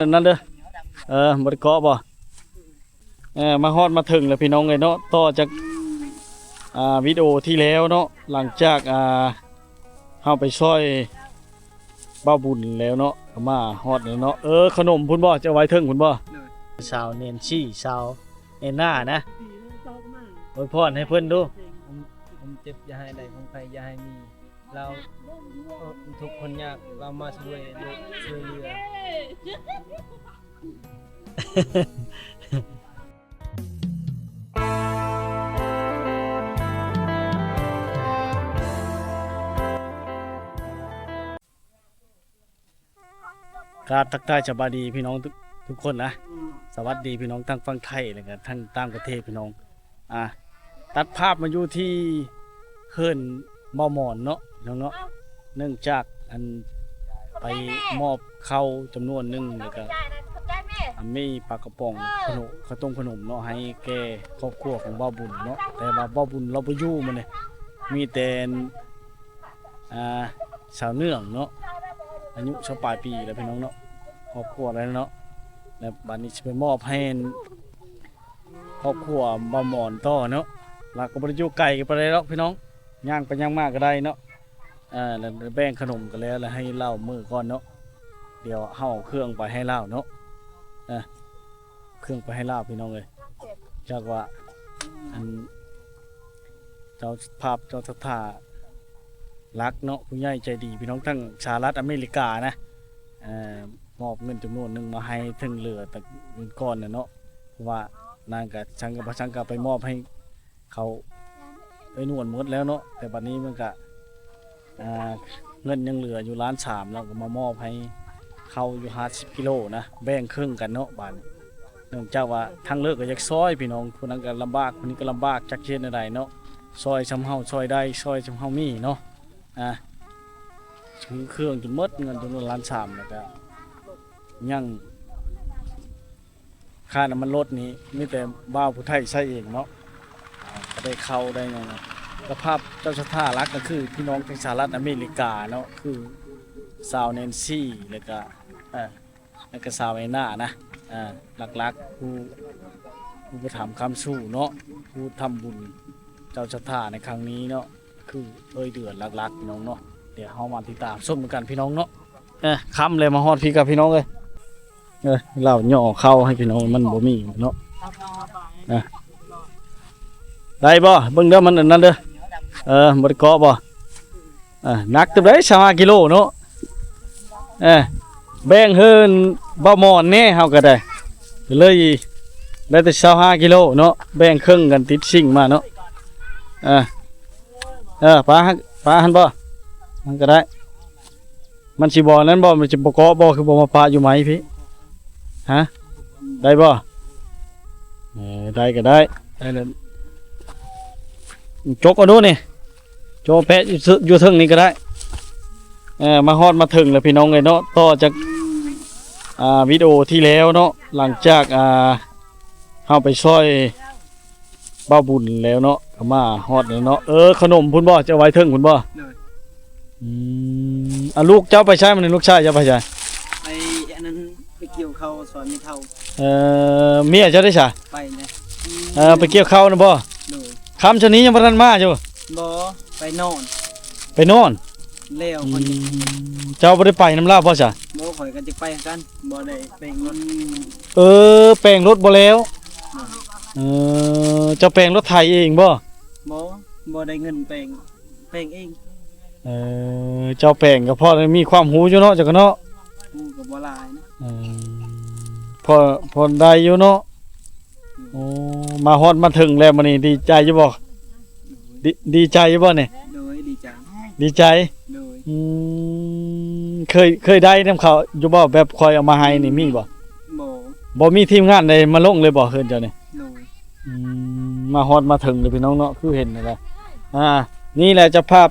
นั่นเด้อบริเกาะบ่มาฮอดมาถึงแล้วพี่น้องเลยเนาะต่อจากวิดีโอที่แล้วเนาะหลังจากเข้าไปช่วยบ้าบุญแล้วเนาะมาฮอดเลยเนาะขนมพุ่นบ่จะไว้ถึงพุ่นบ่ชาวเนนชี่ชาวเนน่านะอวยพรให้เพิ่นดูผมเจ็บอย่าให้ใดของใครอย่าให้มีเราทุกคนยากเรามาช่วยเหลือการทักทายสบายดีพี่น้องทุกคนนะสวัสดีพี่น้องทั้งฝั่งไทยและก็ทั้งต่างประเทศพี่น้องตัดภาพมาอยู่ที่เขื่อนบ่อหมอนเนาะน้องเนาะเนื่องจากไปมอบข้าวจำนวนหนึ่งแล้วก็มีปลากระป๋องข้าวต้มขนมเนาะให้แก่ครอบครัวของบ่าวบุญเนาะแต่ว่าบ่าวบุญเราไปอยู่มันเนี่ยมีแต่สาวเนื่องเนาะอายุปลายปีแล้วพี่น้องเนาะครอบครัวแล้วเนาะแล้วบัดนี้จะไปมอบให้ครอบครัวบ่าวหมอนต่อเนาะหลักก็บริจุไก่กันไปเลยเนาะพี่น้องย่างไปย่างมากก็ได้เนาะแล้วแบ่งขนมกันแล้วให้เล่ามือก่อนเนาะเดี๋ยวเฮาเครื่องไปให้เล่าเนาะเครื่องไปให้เล่าพี่น้องเลยจากว่าเจ้าภาพเจ้าสถารักเนาะผู้ใหญ่ใจดีพี่น้องทั้งสหรัฐอเมริกานะมอบเงินจำนวนหนึ่งมาให้ถึงเหลือแต่เงินก้อนเนาะเพราะว่านางกับช่างกับพระช่างกับไปมอบให้เขาไปนวดหมดแล้วเนาะแต่บัดนี้มันก็เงินยังเหลืออยู่1,300,000แล้วก็มามอบให้เขาอยู่50 กิโลนะแบ่งครึ่งกันเนาะบาดเนื่องจากว่าทางเลิกก็อยากซอยพี่น้องคนนั้นก็ลำบากคนนี้ก็ลำบากจักเช่นอะไรเนาะซอยชำเฮาซอยได้ซอยชำเฮามีเนาะซื้อเครื่องจนหมดเงินจำนวน1,300,000แล้วก็ยังค่าน้ำมันรถนี้มีแต่บ่าวผู้ไทยใช้เองเนาะก็ได้เข้าได้ไงเนาะสภาพเจ้าชะตารักก็คือพี่น้องในสหรัฐอเมริกาเนาะคือสาวแนนซี่แล้วก็สาวเอน่านะหลักๆผู้ประถมคำสู้เนาะผู้ทำบุญเจ้าชะตาในครั้งนี้เนาะคือเดือนหลักๆพี่น้องเนาะเดี๋ยวเฮามาติดตามชมกันพี่น้องเนาะค่ำเลยมาฮอดพี่กับพี่น้องเลยเล่าย่อเข้าให้พี่น้องมันบ่มีเนาะได้บ่เบิ่งเด้อมันนั่นเด้อบริเกาะบ่นักตึบได้25 กิโลเนาะแบ่งเฮินบ่หมอนแน่เฮาก็ได้เลยได้แต่25 กิโลเนาะแบ่งครึ่งกันติดชิ่งมาเนาะปลาหันบ่มันก็ได้มันสิบ่นั้นบ่มันสิบ่เกาะบ่คือบ่มาปลาอยู่ไหมพี่ฮะได้บ่ได้ก็ได้แล้วจกเอาดูนี่โจแปะอยู่ถึงนี่ก็ได้มาฮอดมาถึงแล้วพี่น้องเลยเนาะต่อจากวิดีโอที่แล้วเนาะหลังจากเข้าไปช่วยบ้าบุญแล้วเนาะมาฮอดเลยเนาะขนมพุ่นบ่จะไว้ถึงพุ่นบ่ลูกเจ้าไปใช้มันลูกชายเจ้าไปใช้ไปอันนั้นไปเกี่ยวข้าวสอนมีเท่าเมียเจ้าได้ใช่ไปนะไปเกี่ยวข้าวนะบ่คำชนี้ยังบ่ทันมาอยู่บ่ไปนอนแล้วคนเจ้าบ่ได้ไปน้ำลาบบ่จ้ะบ่ข่อยกันจะไปกันบ่ได้แปลงรถแปลงรถบ่แล้วเจ้าแปลงรถไถเองบ่ได้เงินแปลงเองเจ้าแปลงก็พอมีความรู้อยู่เนาะจักเนาะฮู้ก็บ่หลายนะพอได้อยู่เนาะมาฮอดมาถึงแล้วมื้อนี้ดีใจอยู่บ่ดีใจอยู่บ่เนี่ยดีใจเคยได้นำเขาอยู่บ่แบบคอยเอามาให้นี่มีบ่มีทีมงานใดมาลงเลยบ่เฮือนเจ้านี่มาฮอดมาถึงเลยพี่น้องเนาะคือเห็นนั่นแหละนี่แหละเจ้าภาพ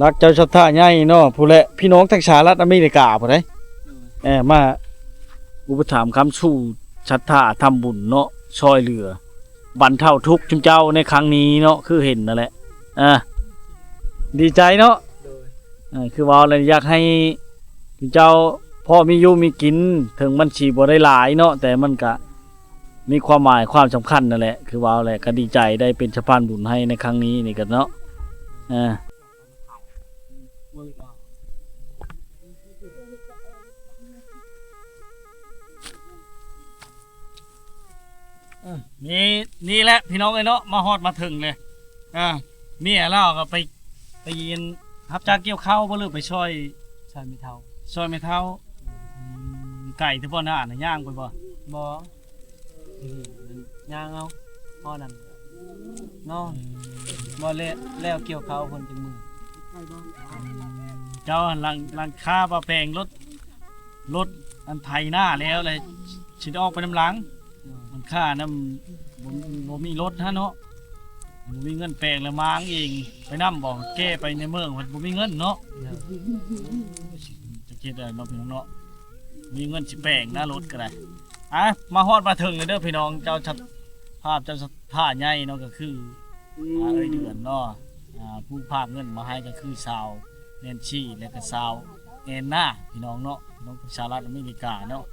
รักเจ้าชะตาใหญ่เนาะผู้และพี่น้องทั้งสหรัฐอเมริกาพุ่นเด้มาอุปถัมภ์คำสู้ศรัทธาทำบุญเนาะช่วยเหลือบรรเทาทุกข์จุมเจ้าในครั้งนี้เนาะคือเห็นนั่นแหละดีใจเนาะคือว่าอะไรอยากให้จุมเจ้า พอมีอยู่มีกินถึงมันสิบ่ได้หลายเนาะแต่มันก็มีความหมายความสำคัญนั่นแหละคือว่าแหละก็ดีใจได้เป็นสะพานบุญให้ในครั้งนี้นี่ก็เนาะนี่แหละพี่น้องเอ้ยเนาะมาฮอดมาถึงเลยเมียเราก็ไปยินรับจ้างเกี่ยวข้าวบ่หรือไปช่วย ใช่ไม่เท่า ช่วยไม่เท่าไก่ที่พ่อหน้าน่ะย่างไปบ่ บ่ย่างเอาพ่อนั่นนอนบ่แล้วเกี่ยวเขาคนจังมือ เจ้าหลังคาปลาแปลงรถอันไทยหน้าแล้วเลยสิออกไปน้ำหลังมันค่าน้ำบ่มีรถฮะเนาะบ่มีเงินแปลงแล้วมางเองไปนำบ่แก้ไปในเมืองมันบ่มีเงินเนาะจะคิดได้เนาะพี่น้องเนาะมีเงินสิแปลงหน้ารถก็ได้มาฮอดมาถึงเลยเด้อพี่น้องเจ้าภาพเจ้าท่าใหญ่เนาะก็คือเอ้ยเดือนเนาะผู้ภาคเงินมาให้ก็คือชาวแนนชี่และก็ชาวแอนนาพี่น้องเนาะพี่น้องสหรัฐอเมริกาเนาะ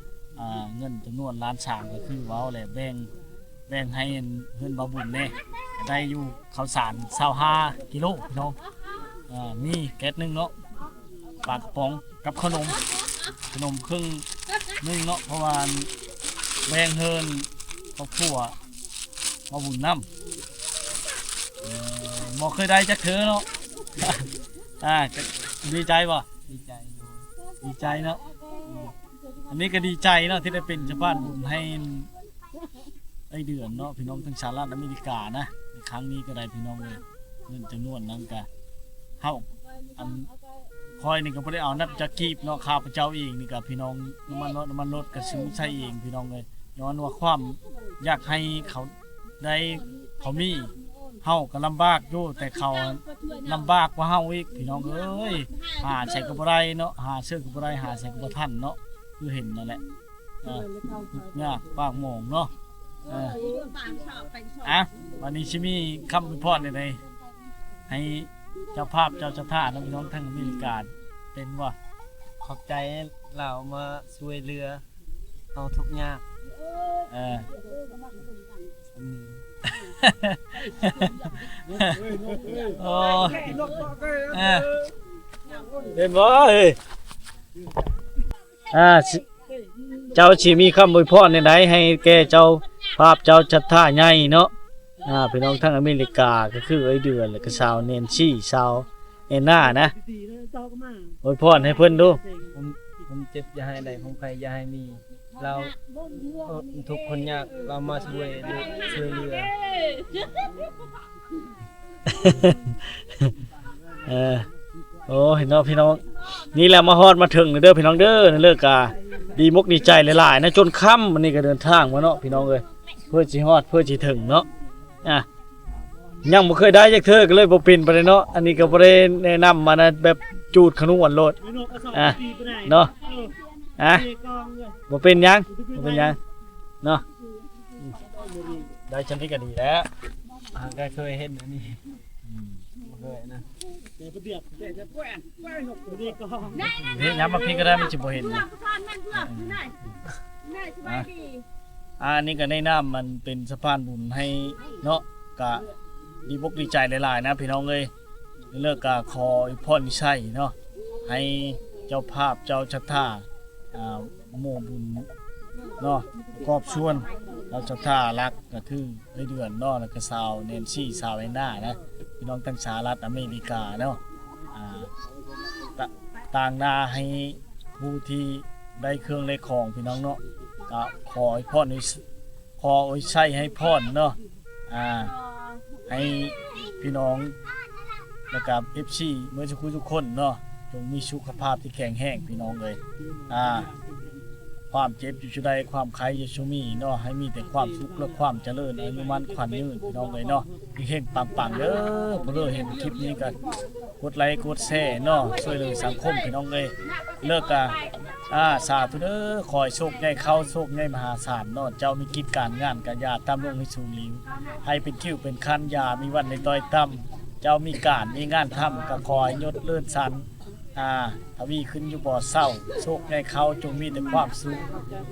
เงินจำนวนล้านสามก็คือว้าวแหละแบ่งให้เพื่อนบาบุญเนี่ยได้อยู่ข้าวสาร25 กิโลพี่น้องมีแก๊สนึงเนาะปลากระป๋องกับขนมครึ่งนึงเนาะเพราะว่าแบ่งเฮินครอบครัวบาบุญน้ำบ่เคยได้จักเธอเนาะดีใจป่ะ ดีใจอยู่ ดีใจเนาะอันนี้ก็ดีใจเนาะที่ได้เป็นสะพานบุญให้ไอเดือนเนาะพี่น้องทั้งสหรัฐอเมริกานะในครั้งนี้ก็ได้พี่น้องเลยเงินจำนวนนั้นก็เท่าอันคอยนี่ก็ไม่ได้เอานับจากกีบเนาะข้าพเจ้าเองนี่ก็พี่น้องน้ำมันรถก็ซื้อใช้เองพี่น้องเลยย้อนว่าความอยากให้เขาได้เขามีเฮาก็ลำบากอยู่แต่เขาลำบากกว่าเฮาอีกพี่น้องเอ้ยหาใส่กับอะไรเนาะหาเสื้อกับอะไรหาใส่กับท่านเนาะคือเห็นนั่นแหละยากปากโมงเนาะวันนี้ชิมีคำอวยพรในให้เจ้าภาพเจ้าท่าพี่น้องทั้งอเมริกาเป็นว่า ขอบใจเรามาช่วยเรือเอาทุกยากโอ้เห็นบ่เฮ้ยเจ้าสิมีคำอวยพรในไหนให้แก่เจ้าภาพเจ้าชัดท่าใหญ่เนาะพี่น้องทั้งอเมริกาก็คือไอ้เดือนแล้วก็ชาวเนนชี่ชาวเอน่านะอวยพรให้เพิ่นดูผมเจ็บอย่าให้ใดของใครอย่าให้มีเราทุกคนยากเรามาช่วยเรือโอ้เห็นเนาะพี่น้องนี่แหละมาฮอดมาถึงเด้อพี่น้องเด้อเลิกกาดีมกดีใจหลายๆนะจนค่ำวันนี้ก็เดินทางมาเนาะพี่น้องเอ้ยเพื่อสิฮอดเพื่อสิถึงเนาะยังบ่เคยได้จักเทื่อก็เลยบ่เป็นไปเลยเนาะอันนี้ก็บ่ได้แนะนำมานะแบบจูดขนุนโลดเนาะบ่เป็นหยังเนาะได้ฉันนี่ก็ดีแล้วก็เคยเห็นอันนี้เคยนะนี่ย้ำมาพี่ก็ได้ไม่จิบ่เห็นอันนี้ก็ในน้ำมันเป็นสะพานบุญให้เนาะกะดีบกดีใจหลายๆนะพี่น้องเลยเลิกกะขอพ่อนิชัยเนาะให้เจ้าภาพเจ้าชัตท่าโมบุญเนาะกอบชวนเราชัตท่ารักก็คือในเดือนเนาะแล้วก็สาวเนนซี่สาวไอน่านะพี่น้องทั้งสหรัฐอเมริกาเนาะต่างนาให้ผู้ที่ได้เครื่องได้ของพี่น้องเนาะก็ขอให้พ่อนิขอใช้ให้พ่อเนาะให้พี่น้องนะครับ FC เมื่อสักครู่ทุกคนเนาะจงมีสุขภาพที่แข็งแรงพี่น้องเลยความเจ็บอยู่ชั่วใดความไข้อยู่ชั่วมีเนาะให้มีแต่ความสุขและความเจริญอายุมั่นขวัญยืนพี่น้องเลยเนาะเฮงๆปังๆเด้อเพื่อเห็นคลิปนี้กันกดไลค์กดแชร์เนาะช่วยเหลือสังคมพี่น้องเลยเลิกกันสาธุเด้อคอยโชคใหญ่เข้าโชคใหญ่มหาศาลเนาะเจ้ามีกิจการงานกันยาตามลงให้สูงลิวให้เป็นคิวเป็นคันยามีวันในต้อยต่ำเจ้ามีการมีงานทำก็คอยยศเลื่อนสัน ทวีขึ้นอยู่บ่อเศร้าโชคในเขาจงมีแต่ความสุข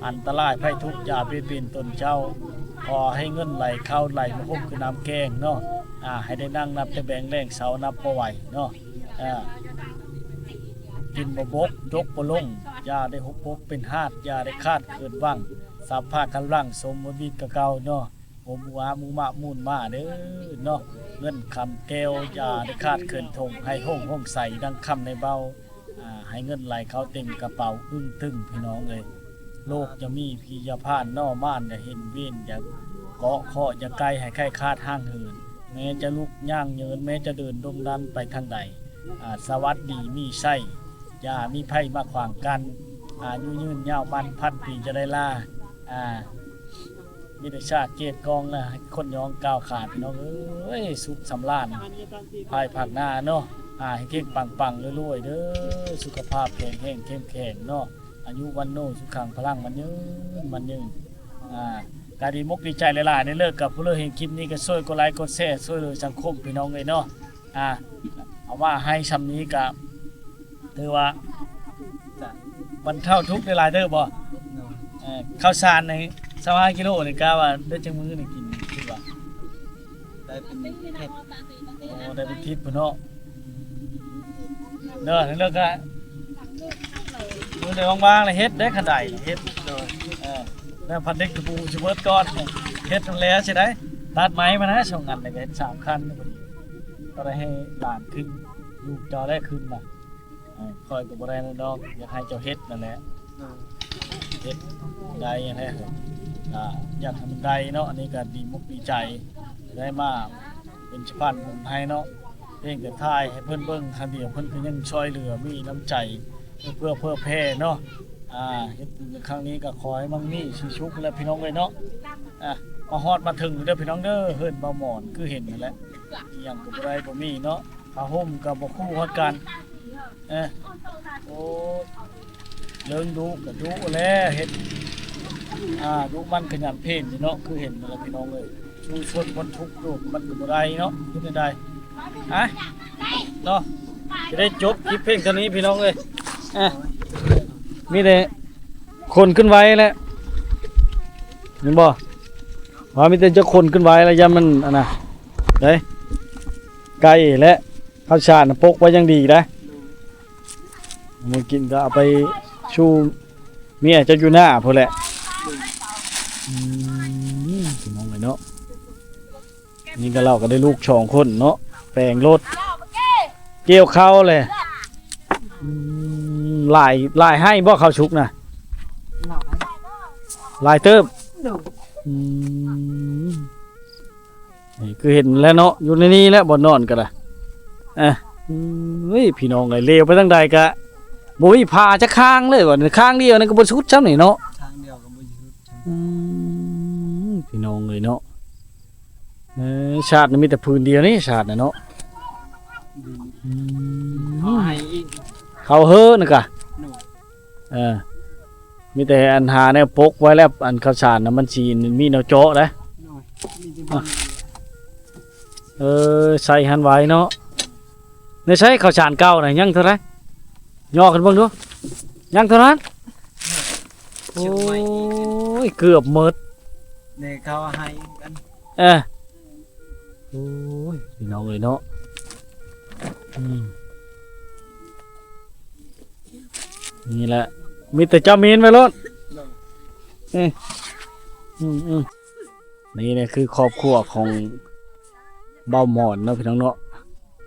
อันตรายภัยทุกข์อย่าเบียดเบียนตนเจ้าขอให้เงินไหลเข้าไหลมาพบคือน้ำแกงเนาะให้ได้นั่งนับแต่แบงแรงเสานับบ่ไหวเนาะกินบ่บกยกบ่ลงอย่าได้หกปกเป็นหาดอย่าได้คาดเกินว่างสัพพะกำลังสมบูรณ์กะเก่าเนาะโอมูอามูมะมูนมาเด้อเนาะเงินคำแก้วอย่าได้คาดเกินทงให้ห้องใส่ดังคำในเบาให้เงินไหลเข้าเต็มกระเป๋าอึ้งตึงพี่น้องเลยโลกจะมีพียาพานนอม่านจะเห็นเวียนอย่าเกาะเคาะอย่าไกลให้ใครคาดห้างเหินแม้จะลุกย่างเยินแม้จะเดินดมดันไปทางใดสวัสดีมีไส้อย่ามีไพ่มาขวางกันอายุยืนยาวมันพันปีจะได้ล่ามีแต่ชาติเกียรติกองนะคนย้องก้าวขาดพี่น้องเอ้ยสุขสำราญภายภาคหน้าเนาะให้เก่งปังๆรวยๆเด้อสุขภาพแข็งแรงเข้มแข็งเนาะอายุวันโนสุขังพลังมันยืนการดีมกดีใจหลายๆในเลิกกับผู้เลิกเห็นคลิปนี้ก็ช่วยกดไลค์กดแชร์ช่วยเหลือสังคมพี่น้องเลยเนาะเอาว่าให้ชำนี้กับถือว่าบรรเทาทุกข์หลายๆเด้อบ่ข้าวสารใน25กิโลนี่กะว่าได้จังมื้อนี่กินคือว่า ได้เป็นเห็ด ได้เป็นทิพย์พุ่นเนาะเด้อเลิกก็มื้อใดว่างๆเลยเฮ็ดได้คันใดเฮ็ดแล้วพันเด็กตะปูสิเบิดก่อนเฮ็ดแล้วสิได้ตัดไม้มานะ2อันได้เฮ็ด3คันพอดีก็ได้ให้หลานขึ้นลูกเจ้าได้ขึ้นน่ะคอยก็บ่ได้ดอกอยากให้เจ้าเฮ็ดนั่นแหละเฮ็ดได้แท้อยากให้มันได้เนาะอันนี้ก็ดีมุกดีใจได้มาเป็นสะพานบุญให้เนาะเพลงแต่ท้ายให้เพิ่นเบิ่งครั้งเดียวเพิ่นก็ยังช่วยเหลือมีน้ำใจเพื่อแพ่เนาะเฮ็ดครั้งนี้ก็ขอให้มั่งมีชีชุกและพี่น้องเลยเนาะมาฮอดมาถึงเด้อพี่น้องเด้อเฮิ้นบ่หมอนคือเห็นนั่นแหละอีหยังก็บ่ได้บ่มีเนาะผ้าห่มก็บ่คู่ฮอดกันโอ้เลิงดูก็ดูแลเฮ็ดดูมันขยันเพ่นเนาะคือเห็นนั่นแหละพี่น้องเอ้ยชูชนคนทุกข์โลกมันก็บ่ได้เนาะคิดได้เนาะจะได้จบคลิปเพลงเท่านี้พี่น้องเอ้ยมีแต่คนขึ้นไว้แล้วเห็นบ่ว่ามีแต่จะคนขึ้นไว้แล้วยันมันเด้ไก่และข้าวสารพกไว้ยังดีนะมึงกินก็เอาไปชูเมียจะอยู่หน้าพอแหละพี่น้องเลยเนาะนี่ก็เราก็ได้ลูก2คนเนาะแปลงรถเกี่ยวข้าวเลยลายให้บ่ข้าวชุกนะลายเติบนี่คือเห็นแล้วเนาะอยู่ในนี้แล้วบ่นอนกันล่ะเฮ้ยพี่น้องเลยเลวไปทั้งใดกะบ่มีพาจะข้างเลยว่าข้างเดียวนั่นก็บ่ชุดซ้ำนี่เนาะทางเดียวก็บ่อยู่พี่น้องเลยเนาะชาตินี่มีแต่พื้นเดียวนี่ชาติน่ะเนาะให้อีกเขาเฮ้อนะกะมีแต่อันหาแนวปกไว้แล้วอันข้าวสารน่ะมันสิมีแนวเจาะนะใส่หันไว้เนาะในใช้ข้าวสารเก่าน่ะยังเท่าไหร่ย่อกันเบิ่งดูยังเท่านั้นโอ้ยเกือบหมดเนี่ยเขาให้กันโอ้ยพี่น้องเลยเนาะนี่แหละมีแต่เจ้ามีนไว้รถนี่เนี่ยคือครอบครัวของเบ้าหมอนเนาะพี่น้องเนาะ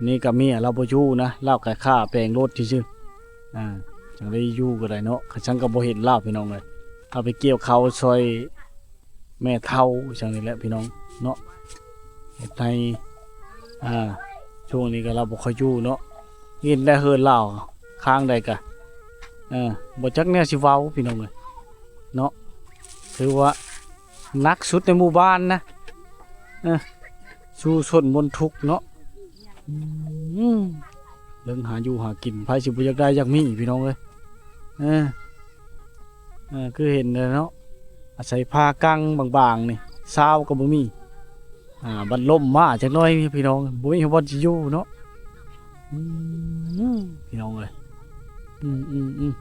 นี่กับเมียเราบ่อยู่นะเล่าค่าแปลงรถซื่อๆจังได้อยู่ก็ได้เนาะฉันก็บ่เห็นเล่าพี่น้องเลยเอาไปเกี่ยวเขาซอยแม่เฒ่าจังนี้แหละพี่น้องเนาะเฮ็ดให้ช่วงนี้ก็เราบ่ค่อยอยู่เนาะเห็นได้เฮินเล่าค้างได้กะบ่จักแนวสิเว้าพี่น้องเลยเนาะถือว่านักสุดในหมู่บ้านนะสู้ชนบนทุกเนาะเรื่องหาอยู่หากินไผสิบ่อยากได้อยากมีพี่น้องเลยคือเห็นเลยเนาะอาศัยผ้ากังบางๆนี่ซาวก็บ่มีบัดลมมาจักหน่อยพี่น้องบ่มีบ่สิอยู่เนาะพี่น้องเอ้ย อืม